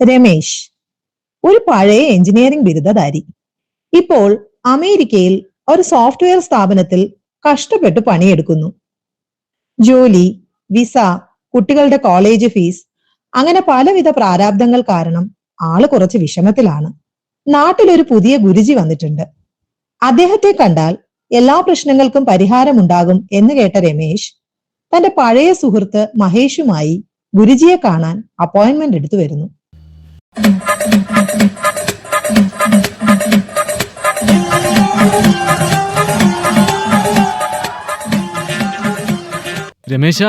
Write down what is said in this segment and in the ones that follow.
രമേശ് ഒരു പഴയ എഞ്ചിനീയറിംഗ് ബിരുദധാരി. ഇപ്പോൾ അമേരിക്കയിൽ ഒരു സോഫ്റ്റ്വെയർ സ്ഥാപനത്തിൽ കഷ്ടപ്പെട്ട് പണിയെടുക്കുന്നു. ജോലി, വിസ, കുട്ടികളുടെ കോളേജ് ഫീസ്, അങ്ങനെ പലവിധ പ്രാരാബ്ദങ്ങൾ കാരണം ആള് കുറച്ച് വിഷമത്തിലാണ്. നാട്ടിലൊരു പുതിയ ഗുരുജി വന്നിട്ടുണ്ട്. അദ്ദേഹത്തെ കണ്ടാൽ എല്ലാ പ്രശ്നങ്ങൾക്കും പരിഹാരമുണ്ടാകും എന്ന് കേട്ട രമേശ് തന്റെ പഴയ സുഹൃത്ത് മഹേഷുമായി ഗുരുജിയെ കാണാൻ അപ്പോയിന്റ്മെന്റ് എടുത്തു വരുന്നു. രമേശ,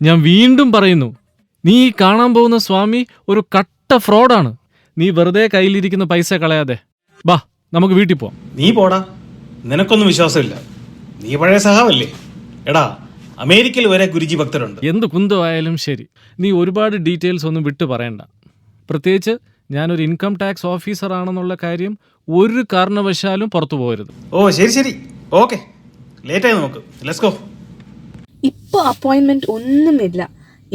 ഞാൻ വീണ്ടും പറയുന്നു, നീ കാണാൻ പോകുന്ന സ്വാമി ഒരു കട്ട ഫ്രോഡാണ്. നീ വെറുതെ കയ്യിലിരിക്കുന്ന പൈസ കളയാതെ ബാ, നമുക്ക് വീട്ടിൽ പോവാം. നീ പോടാ, നിനക്കൊന്നും വിശ്വാസമില്ല. നീ പഴയ സഹാവല്ലേ. എടാ, അമേരിക്കയിൽ വരെ ഗുരുജി ഭക്തരുണ്ട്. എന്ത് കുന്തമായാലും ശരി, നീ ഒരുപാട് ഡീറ്റെയിൽസ് ഒന്നും വിട്ടു പറയണ്ട. പ്രത്യേകിച്ച് ഞാനൊരു ഇൻകം ടാക്സ് ഓഫീസർ ആണെന്നുള്ള കാര്യം ഒരു കാരണവശാലും പുറത്തു പോകരുത്. ഓ ശരി ശരി, ഓക്കെ. ലേറ്റായി നമുക്ക്. Let's go. ഇപ്പൊ അപ്പോയിന്റ്മെന്റ് ഒന്നുമില്ല.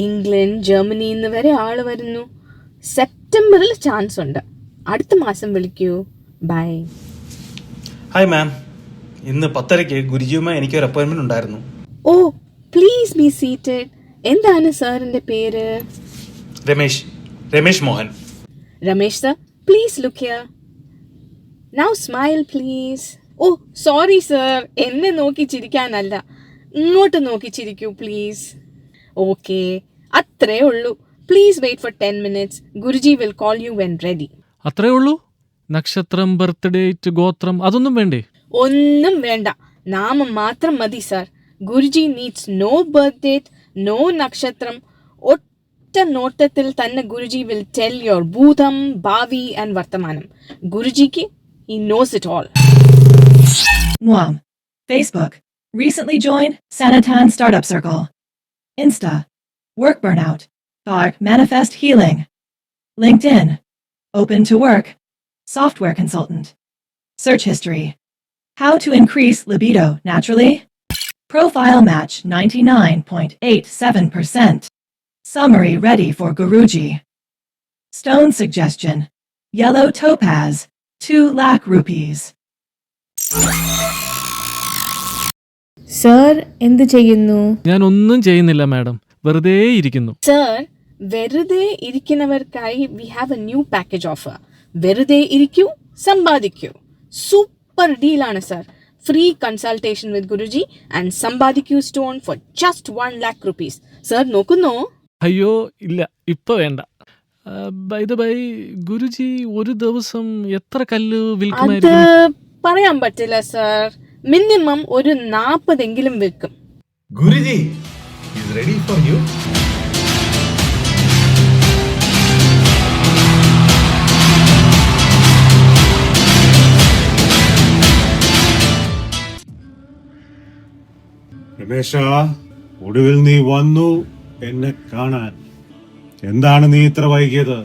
ഇംഗ്ലണ്ട്, ജർമ്മനിന്ന് വരെ ആള് വരുന്നു. സെപ്റ്റംബറിൽ ചാൻസ് ഉണ്ട്. അടുത്ത മാസം വിളിക്കൂ. ബൈ. ഹായ് മാം, ഇന്ന് 10:30 ഗുരുജിയുമായി എനിക്കൊരു അപ്പോയിന്റ്മെന്റ് ഉണ്ടായിരുന്നു. Oh please be seated. എന്താണ് സാറിന്റെ പേര്? Ramesh Mohan. Ramesh sir, please look here. Now smile please. Oh sorry sir, എന്നെ നോക്കി ചിരിക്കാനല്ല, ഇങ്ങോട്ട് നോക്കി ചിരിക്കൂ പ്ലീസ്. ഓക്കെ, അത്രേ ഉള്ളൂ. Please wait for 10 minutes. Guruji will call you when ready. അത്രേ ഉള്ളൂ? നക്ഷത്രം, ബർത്ത്ഡേറ്റ്, ഗോത്രം അതൊന്നും വേണ്ടേ? ഒന്നും വേണ്ട, നാമം മാത്രം മതി sir. Guruji needs no birth date, no nakshatram. ഒറ്റ നോട്ടത്തിൽ തന്നെ ഗുരുജി വിൽ ടെൽ യുവർ ഭൂതം, ഭാവി ആൻഡ് വർത്തമാനം. ഗുരുജിക്ക് he knows it all. Muam. Facebook. Recently joined Sanatan Startup Circle. Insta. Work burnout. Thought manifest healing. LinkedIn. Open to work. Software consultant. Search history. How to increase libido naturally. Profile match 99.87%. Summary ready for Guruji. Stone suggestion. Yellow topaz. 2 lakh rupees. Sir എന്ത് ചെയ്യുന്നു? ഞാൻ ഒന്നും ചെയ്യുന്നില്ല madam, വെറുതെ ഇരിക്കുന്നു. Sir, വെറുതെ ഇരിക്കുന്നവർക്കായി we have a new package offer. വെറുതെ ഇരിക്കൂ, സമ്പാദിക്കൂ. സൂപ്പർ ഡീലാണ് sir. Free consultation with Guruji and സമ്പാദിക്കൂ stone for just 1 lakh rupees. Sir നോക്കുന്നോ? അയ്യോ ഇല്ല, ഇപ്പൊ വേണ്ട. ബൈ ദ ബൈ, ഗുരുജി ഒരു ദിവസം എത്ര കല്ല് അത് വിൽക്കുമായിരുന്നു? പറയാൻ പറ്റില്ല സർ. മിനിമം ഒരു 40 വിൽക്കും. Guruji is ready for you. Ramesh, ഒടുവിൽ നീ വന്നു എന്നെ കാണാൻ. എന്താണ് നീ ഇത്ര വൈകിയത്?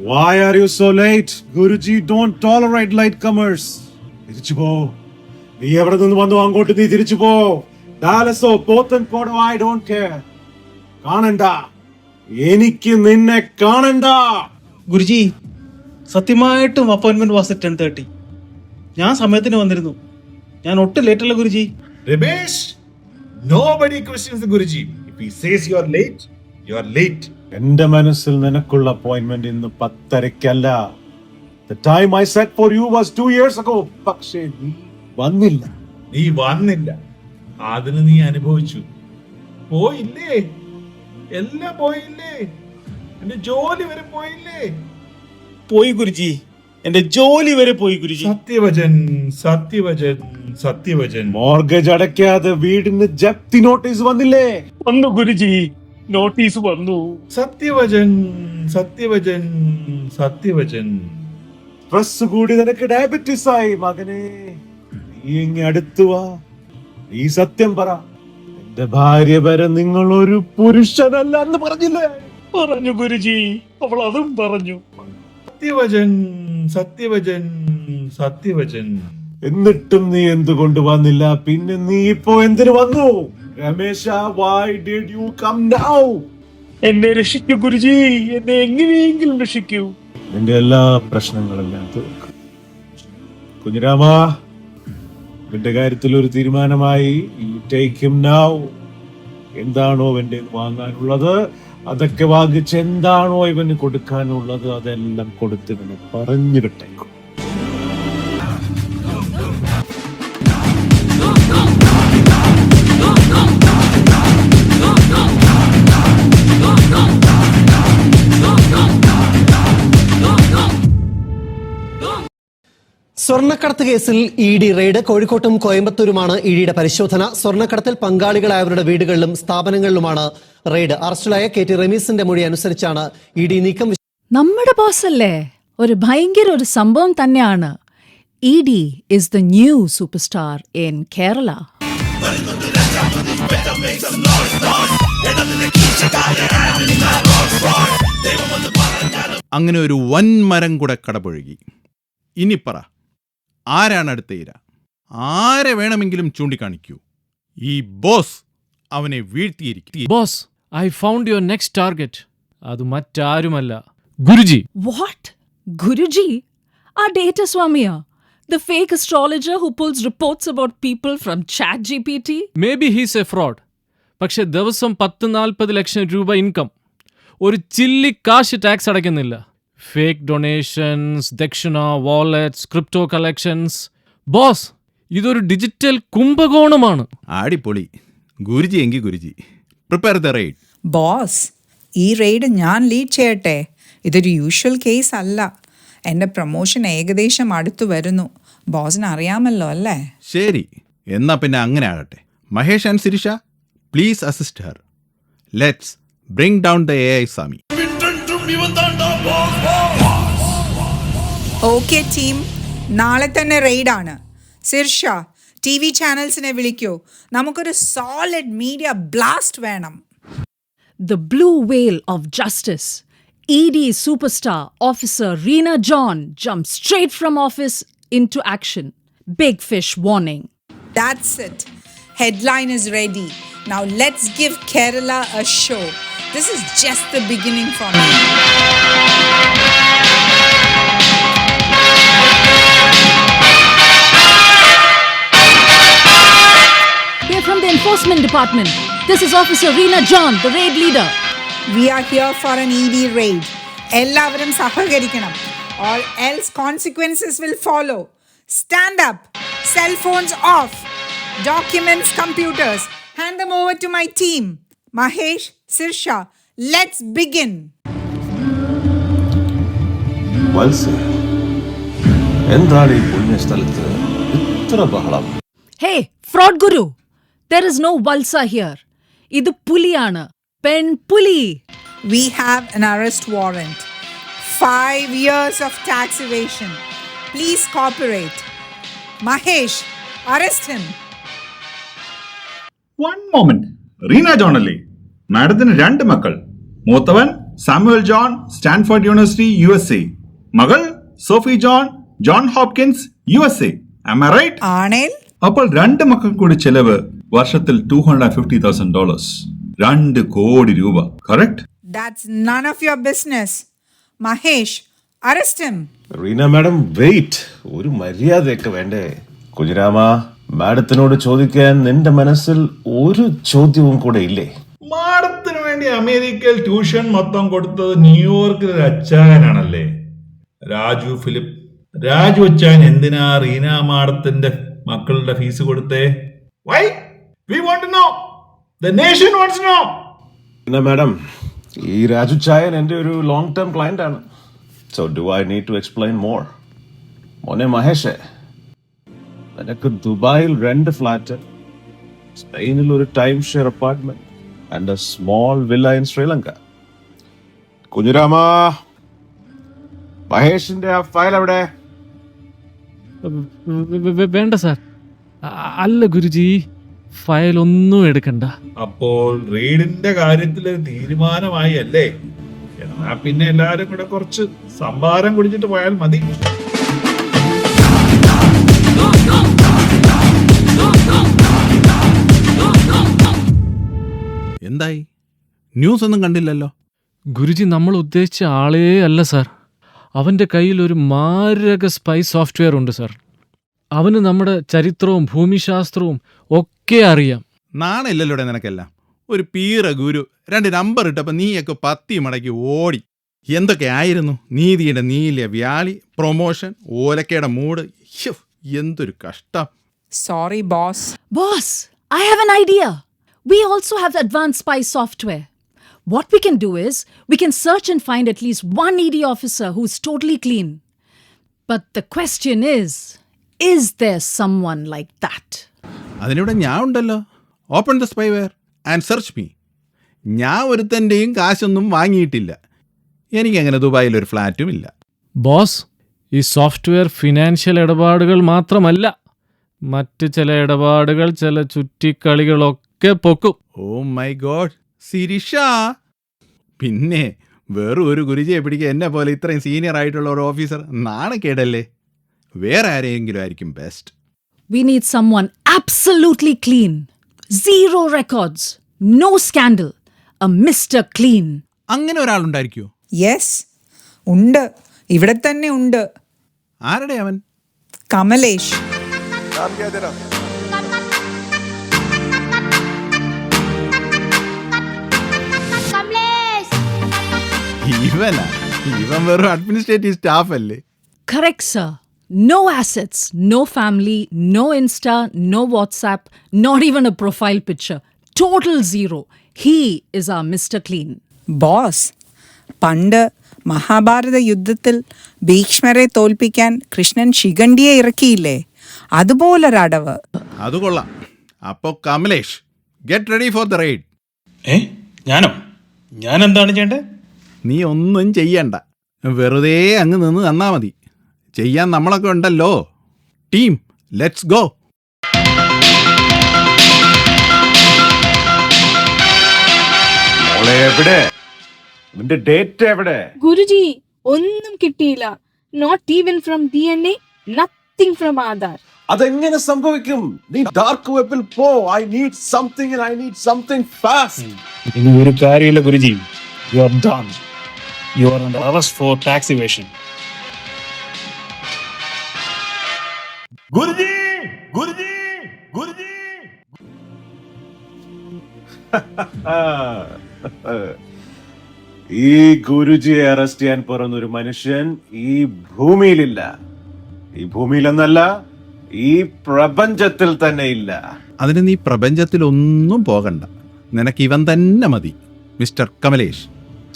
Why are you so late? Guruji don't tolerate latecomers. തിരിച്ചു പോ. നീ എവിടെ നിന്ന് വന്നു അങ്ങോട്ട് നീ തിരിച്ചു പോ. ഡാലസോ പോത്തൻകോടോ, I don't care. കാണണ്ട, എനിക്ക് നിന്നെ കാണണ്ട. ഗുരുജി, സത്യമായിട്ടും അപ്പോയിന്റ്മെന്റ് വാസ് 10:30. ഞാൻ സമയത്തിന് വന്നിരുന്നു. ഞാൻ ഒട്ടും ലേറ്റ് അല്ല Guruji. Ramesh, nobody questions the Guruji. If he says you are late, you are late. എന്റെ മനസ്സിൽ നിനക്കുള്ള അപ്പോയിന്റ്മെന്റ് ഇന്ന് 10:30 The time I set for you was 2 years ago. പക്ഷേ നീ വന്നില്ല. നീ വന്നില്ല, അതിന് നീ അനുഭവിച്ചു. പോയില്ലേ, എല്ലാം പോയില്ലേ, എന്റെ ജോലി വരെ പോയില്ലേ. പോയി ഗുരുജി, എന്റെ ജോലി വരെ പോയി ഗുരുജി. സത്യവചൻ സത്യവചൻ സത്യവചൻ. മോർഗേജ് അടയ്ക്കാതെ വീടിന് ജപ്തി നോട്ടീസ് വന്നില്ലേ? വന്നു ഗുരുജി, നോട്ടീസ് വന്നു. സത്യവചൻ സത്യവചൻ സത്യവചൻ. സ്ട്രെസ് കൂടി നിനക്ക് ഡയബറ്റീസ് ആയി മകനെ. നീ ഇങ്ങ് അടുത്തു വാ. ഈ സത്യം പറ. എന്റെ ഭാര്യ വരെ നിങ്ങൾ ഒരു പുരുഷനല്ല എന്ന് പറഞ്ഞില്ലേ? പറഞ്ഞു ഗുരുജി, അവൾ അതും പറഞ്ഞു. സത്യവചൻ സത്യവചൻ സത്യവചൻ. എന്നിട്ടും നീ എന്തുകൊണ്ട് വന്നില്ല? പിന്നെ നീ ഇപ്പോ എന്തിനു വന്നു? Ramesh, why did you come now? എന്നെ രക്ഷിക്കൂ ഗുരുജി, എന്നെ എങ്ങനെയെങ്കിലും രക്ഷിക്കൂ. നിന്റെ എല്ലാ പ്രശ്നങ്ങളെല്ലാം തീർക്കും. കുഞ്ഞിരാമ, നിന്റെ കാര്യത്തിൽ ഒരു തീരുമാനമായി. Take him now. എന്താണോ അവന്റെ വാങ്ങാനുള്ളത് അതൊക്കെ വാങ്ങിച്ച് എന്താണോ ഇവന് കൊടുക്കാനുള്ളത് അതെല്ലാം കൊടുത്തിവന് പറഞ്ഞു വിട്ടേക്കും. സ്വർണ്ണക്കടത്ത് കേസിൽ ഇ.ഡി. റെയ്ഡ്. കോഴിക്കോട്ടും കോയമ്പത്തൂരുമാണ് ഇഡിയുടെ പരിശോധന. സ്വർണ്ണക്കടത്തിൽ പങ്കാളികളായവരുടെ വീടുകളിലും സ്ഥാപനങ്ങളിലുമാണ് റെയ്ഡ്. അറസ്റ്റിലായ കെ.ടി. റമീസിന്റെ മൊഴി അനുസരിച്ചാണ് ഇ.ഡി. നീക്കം. നമ്മുടെ ബോസ് അല്ലേ, ഒരു സംഭവം തന്നെയാണ്. ED. is the new superstar in Kerala. അങ്ങനെ ഒരു വൻ മരം കൂടെ കടപുഴകി. ഇനി പറ, ആരാണ് അടുത്ത ഇര? ആരെ വേണമെങ്കിലും ചൂണ്ടിക്കാണിക്കൂ. ഈ ബോസ് അവനെ വീഴ്ത്തിയിരിക്കും. Boss, I found your next target. അത് മറ്റാരുമല്ല, Guruji. What? Guruji? Our data Swamiya? The fake astrologer who pulls reports about people from ChatGPT? May be he's A fraud. പക്ഷെ ദിവസം 10-40 ലക്ഷം രൂപ ഇൻകം. ഒരു ചില്ലി കാശ് ടാക്സ് അടയ്ക്കുന്നില്ല. ഫേക്ക് ഡൊണേഷൻസ്, ദക്ഷിണ, wallets, crypto collections. Boss, ഇതൊരു digital കുംഭകോണമാണ്. ആടിപ്പൊളി. Guruji എങ്കിൽ Guruji, prepare the raid. Boss, ഈ raid ഞാൻ ലീഡ് ചെയ്യട്ടെ. ഇതൊരു യൂഷ്വൽ കേസ് അല്ല. എൻ്റെ പ്രൊമോഷൻ ഏകദേശം അടുത്തു വരുന്നു. ബോസിന് അറിയാമല്ലോ അല്ലേ? ശരി, എന്നാ പിന്നെ അങ്ങനെ ആകട്ടെ. Mahesh and Sirisha, please assist Har. Let's bring down the AI Sami. Okay team, നാളെ തന്നെ റെയ്ഡാണ്. സിർഷ, TV ചാനൽസിനെ വിളിക്കൂ. നമുക്കൊരു സോളിഡ് മീഡിയ ബ്ലാസ്റ്റ് വേണം. The blue whale of justice. ED superstar officer Reena John jumps straight from office into action. Big fish warning. That's it. Headline is ready. Now let's give Kerala a show. This is just the beginning for me. We're from the enforcement department. This is Officer Reena John, the raid leader. We are here for an ED raid. എല്ലാവരും സഹകരിക്കണം. Or else consequences will follow. Stand up. Cell phones off. Documents, computers. Hand them over to my team. Mahesh, Sirsha, let's begin. വത്സേ, എന്താണ് ഈ പുണ്യ സ്ഥലത്ത് ഇത്ര ബഹളം? Hey, fraud guru. There is no Valsa here. Idu puliyana. Pen puli. We have an arrest warrant. 5 years of tax evasion. Please cooperate. Mahesh, arrest him. One moment. Reena John അല്ലേ? മാഡത്തിന് 2 മക്കൾ. മൂത്തവൻ Samuel John, Stanford University USA. മകൾ Sophie John, John Hopkins USA. Am I right? ആണേൽ അപ്പോൾ 2 മക്കൾ കൂടി ചെലവ് വർഷത്തിൽ $250,000. 2 കോടി രൂപ. Correct? that's none of your business. Mahesh, arrest him. Reena madam, wait. ഒരു മര്യാദയൊക്കെ വേണ്ടേ? കുഞ്ഞിരാമ, മാഡത്തിനോട് ചോദിക്കാൻ നിന്റെ മനസ്സിൽ ഒരു ചോദ്യവും കൂടെ ഇല്ലേ? മാഡത്തിന് വേണ്ടി അമേരിക്കയിൽ ട്യൂഷൻ മൊത്തം കൊടുത്തത് ന്യൂയോർക്കിലെ ഒരു അച്ചായനാണല്ലേ, രാജു ഫിലിപ്പ്. രാജു അച്ചായൻ എന്തിനാ റീന മാഡത്തിന്റെ മക്കളുടെ ഫീസ് കൊടുത്തേ? Why? We want to know. The nation wants to know. Reena madam, ഈ രാജു ചായൻ എൻ്റെ ഒരു ലോങ് ടേം ക്ലയന്റ് ആണ്. So do I need to explain more? മോനെ മഹേഷേ, നിനക്ക് ദുബായിൽ 2 ഫ്ലാറ്റ്, സ്പെയിനിൽ ഒരു time share apartment and a small villa in Sri Lanka. കുഞ്ഞിരാമ, മഹേഷിന്റെ ആ ഫയൽ എവിടെ? വേണ്ട സാർ. അല്ല ഗുരുജി, ഫയൽ ഒന്നും എടുക്കണ്ട. അപ്പോൾ റെയ്ഡിന്റെ കാര്യത്തിൽ തീരുമാനമായി അല്ലേ? എന്നാ പിന്നെ എല്ലാരും കൂടെ കുറച്ച് സംഭാരം കുടിച്ചിട്ട് പോയാൽ മതി. എന്തായി? ന്യൂസ് ഒന്നും കണ്ടില്ലല്ലോ. ഗുരുജി, നമ്മൾ ഉദ്ദേശിച്ച ആളേ അല്ല സാർ. അവൻ്റെ കയ്യിൽ ഒരു മാരക സ്പൈ സോഫ്റ്റ്വെയർ ഉണ്ട് സർ. അവന് നമ്മുടെ ചരിത്രവും ഭൂമിശാസ്ത്രവും ഒക്കെ അറിയാം. നാണില്ലല്ലോടെ നിനക്കെല്ലാം. ഒരു പീറ ഗുരു 2 നമ്പർ ഇട്ടപ്പോൾ നീയൊക്കെ 10 മടക്കി ഓടി. എന്തൊക്കെ ആയിരുന്നു നീതിയുടെ നീല വ്യാളി, പ്രൊമോഷൻ, ഓലക്കയുടെ മൂഡ്. എന്തൊരു കഷ്ടം. Sorry, boss. Boss, I have an idea. We also have advanced spy software. What we can do is, we can search and find at least one ED officer who's totally clean. But the question is there someone like that? അതിനിവിടെ ഞാൻ ഉണ്ടല്ലോ. Open the spyware and search me. ഞാൻ ഒരുത്തൻ്റെയും കാശൊന്നും വാങ്ങിയിട്ടില്ല. എനിക്കങ്ങനെ ദുബായിലൊരു ഫ്ലാറ്റും ഇല്ല. Boss, ഈ software financial ഇടപാടുകൾ മാത്രമല്ല, മറ്റ് ചില ഇടപാടുകൾ, ചില ചുറ്റിക്കളികളൊക്കെ പൊക്കും. Oh my god, Sirisha. പിന്നെ വേറെ ഒരു ഗുരുജിയെ പിടിക്കുക എന്നെ പോലെ ഇത്രയും സീനിയർ ആയിട്ടുള്ള ഒരു ഓഫീസർ നാണക്കേടല്ലേ? വേറെ ആരെങ്കിലും ആയിരിക്കും best. We need someone absolutely clean. Zero records. No scandal. A Mr. Clean. അങ്ങനെ ഒരാളുണ്ടായിരിക്കുമോ? Yes, ഉണ്ട്. ഇവിടെ തന്നെ ഉണ്ട്. ആരുടെ അവൻ? കമലേഷ്. ഇവൻ വെറും അഡ്മിനിസ്ട്രേറ്റീവ് സ്റ്റാഫ് അല്ലേ? Correct, sir. No assets, no family, no Insta, no WhatsApp, not even a profile picture. Total zero. He is our Mr. Clean. Boss, പണ്ട് മഹാഭാരത യുദ്ധത്തിൽ ഭീഷ്മരെ തോൽപ്പിക്കാൻ കൃഷ്ണൻ ശിഖണ്ഡിയെ ഇറക്കിയില്ലേ, അതുപോലൊരടവ്. അത് കൊള്ളാം. അപ്പോ Kamalesh, get ready for the raid. ഞാനോ? ഞാൻ എന്താണ് ചെയ്യേണ്ടത്? നീ ഒന്നും ചെയ്യണ്ട, വെറുതെ അങ്ങ് നിന്ന് തന്നാ മതി. ചെയ്യാൻ നമ്മളൊക്കെ ഉണ്ടല്ലോ. Team, let's go. എവിടെ? നിന്റെ ഡേറ്റ് എവിടെ? ഗുരുജി, ഒന്നും കിട്ടിയില്ല. Not even from DNA, nothing from Aadhaar. അതെങ്ങനെ സംഭവിക്കും? നീ ഡാർക്ക് വെബിൽ പോ. I need something fast. ഇനി ഒരു കാര്യമില്ല Guruji. You are done. You are under arrest for tax evasion. Guruji, Guruji, Guruji. ഈ ഗുരുജിയെ അറസ്റ്റ് ചെയ്യാൻ പോകുന്ന ഒരു മനുഷ്യൻ ഈ ഭൂമിയിലില്ല. ഈ ഭൂമിയിലെന്നല്ല, ഈ പ്രപഞ്ചത്തിൽ തന്നെ ഇല്ല. അതിന് നീ പ്രപഞ്ചത്തിലൊന്നും പോകണ്ട. നിനക്ക് ഇവൻ തന്നെ മതി, മിസ്റ്റർ കമലേഷ്.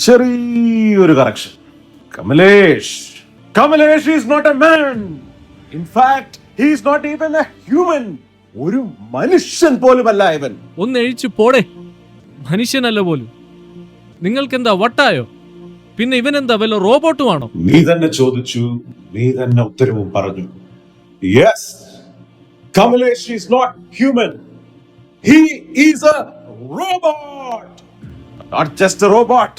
ചെറിയൊരു correction. Kamlesh is not a man. In fact he is not even a human. ഒരു മനുഷ്യൻ പോലുമല്ല ഇവൻ. ഒന്ന് എഴിച്ചു പോടെ. മനുഷ്യനല്ല പോലും. നിങ്ങൾക്കെന്താ വട്ടായോ? പിന്നെ ഇവനെന്താ വല്ല റോബോട്ടുമാണോ? നീ തന്നെ ചോദിച്ചു, നീ തന്നെ ഉത്തരവും പറഞ്ഞു. Yes, Kamlesh is not human. He is a robot. Not just a robot.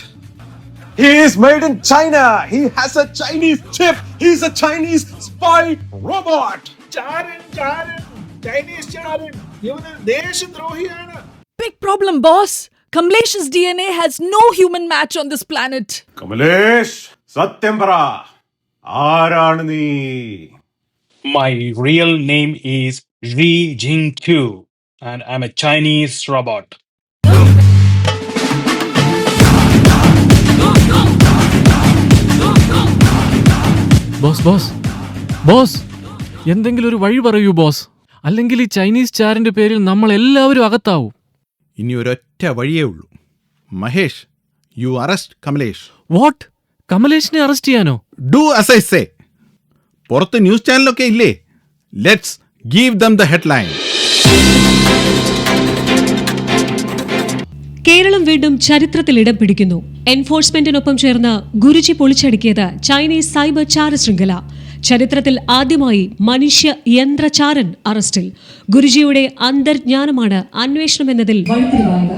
He is made in China. He has a Chinese chip. He is a Chinese spy robot. Chinese Charan. ഇവന് ദേശദ്രോഹിയാണ്. Big problem, boss. Kamlesh's DNA has no human match on this planet. Kamlesh, സത്യം പറ, ആരാണ് നീ? My real name is Ri Jingqiu and I'm a Chinese robot. Boss, എന്തെങ്കിലും ഒരു വഴി പറയൂ boss. അല്ലെങ്കിൽ ഈ ചൈനീസ് ചാരന്റെ പേരിൽ നമ്മൾ എല്ലാവരും അകത്താവും. ഇനി ഒരൊറ്റ വഴിയേ ഉള്ളൂ. Mahesh, you arrest Kamlesh. What? കമലേഷിനെ അറസ്റ്റ് ചെയ്യാനോ? Do as I say. പുറത്ത് ന്യൂസ് ചാനലൊക്കെ ഇല്ലേ? Let's give them the headline. Keralam വീണ്ടും ചരിത്രത്തിൽ ഇടം പിടിക്കുന്നു. എൻഫോഴ്സ്മെന്റിനൊപ്പം ചേർന്ന് ഗുരുജി പൊളിച്ചടുക്കിയത് ചൈനീസ് സൈബർ ചാര ശൃംഖല. ചരിത്രത്തിൽ ആദ്യമായി മനുഷ്യ യന്ത്രചാരൻ അറസ്റ്റിൽ. ഗുരുജിയുടെ അന്തർജ്ഞാനമാണ് അന്വേഷണം എന്നതിൽ വഴിത്തിരിവായത്.